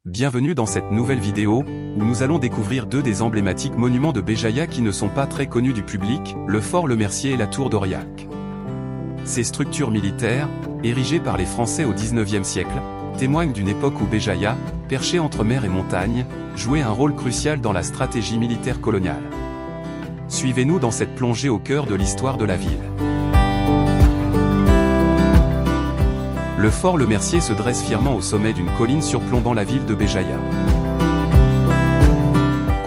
Bienvenue dans cette nouvelle vidéo, où nous allons découvrir deux des emblématiques monuments de Béjaïa qui ne sont pas très connus du public, le fort Le Mercier et la tour d'Aurillac. Ces structures militaires, érigées par les Français au XIXe siècle, témoignent d'une époque où Béjaïa, perchée entre mer et montagne, jouait un rôle crucial dans la stratégie militaire coloniale. Suivez-nous dans cette plongée au cœur de l'histoire de la ville. Le fort Le Mercier se dresse fièrement au sommet d'une colline surplombant la ville de Béjaïa.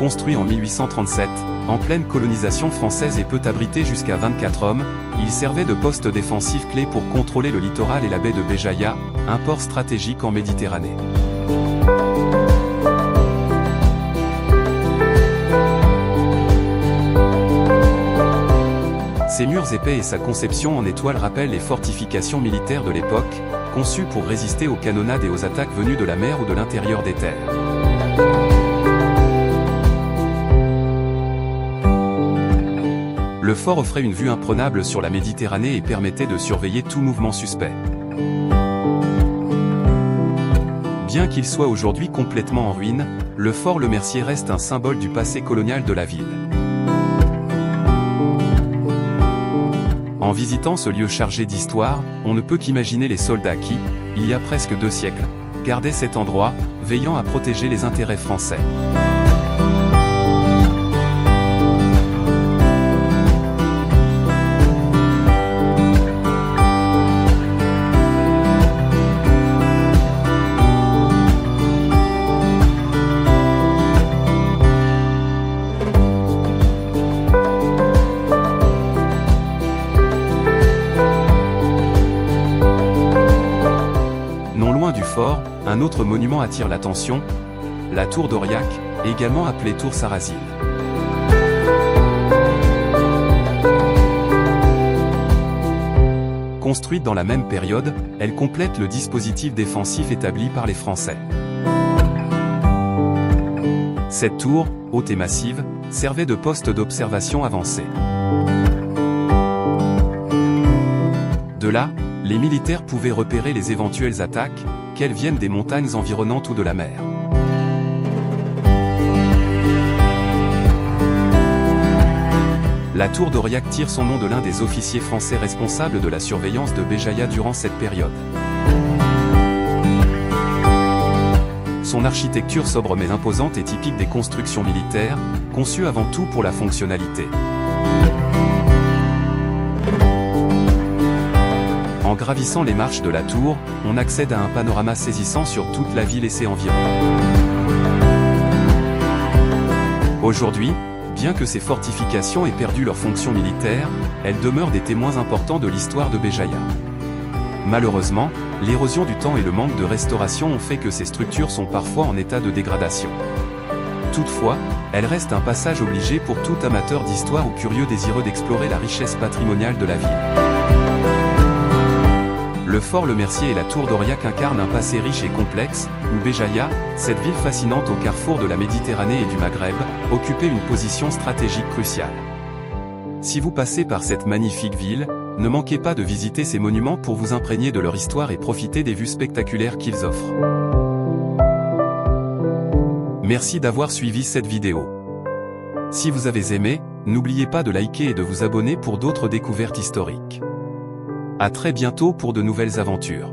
Construit en 1837, en pleine colonisation française et peut abriter jusqu'à 24 hommes, il servait de poste défensif clé pour contrôler le littoral et la baie de Béjaïa, un port stratégique en Méditerranée. Ses murs épais et sa conception en étoile rappellent les fortifications militaires de l'époque, conçues pour résister aux canonnades et aux attaques venues de la mer ou de l'intérieur des terres. Le fort offrait une vue imprenable sur la Méditerranée et permettait de surveiller tout mouvement suspect. Bien qu'il soit aujourd'hui complètement en ruine, le fort Le Mercier reste un symbole du passé colonial de la ville. En visitant ce lieu chargé d'histoire, on ne peut qu'imaginer les soldats qui, il y a presque 2 siècles, gardaient cet endroit, veillant à protéger les intérêts français. Du fort, un autre monument attire l'attention, la tour d'Aurillac, également appelée tour Sarrazine. Construite dans la même période, elle complète le dispositif défensif établi par les Français. Cette tour, haute et massive, servait de poste d'observation avancé. De là, les militaires pouvaient repérer les éventuelles attaques, qu'elles viennent des montagnes environnantes ou de la mer. La tour d'Aurillac tire son nom de l'un des officiers français responsables de la surveillance de Béjaïa durant cette période. Son architecture sobre mais imposante est typique des constructions militaires, conçues avant tout pour la fonctionnalité. En gravissant les marches de la tour, on accède à un panorama saisissant sur toute la ville et ses environs. Aujourd'hui, bien que ces fortifications aient perdu leur fonction militaire, elles demeurent des témoins importants de l'histoire de Béjaïa. Malheureusement, l'érosion du temps et le manque de restauration ont fait que ces structures sont parfois en état de dégradation. Toutefois, elles restent un passage obligé pour tout amateur d'histoire ou curieux désireux d'explorer la richesse patrimoniale de la ville. Le fort Le Mercier et la tour d'Aurillac incarnent un passé riche et complexe, où Béjaïa, cette ville fascinante au carrefour de la Méditerranée et du Maghreb, occupait une position stratégique cruciale. Si vous passez par cette magnifique ville, ne manquez pas de visiter ces monuments pour vous imprégner de leur histoire et profiter des vues spectaculaires qu'ils offrent. Merci d'avoir suivi cette vidéo. Si vous avez aimé, n'oubliez pas de liker et de vous abonner pour d'autres découvertes historiques. À très bientôt pour de nouvelles aventures.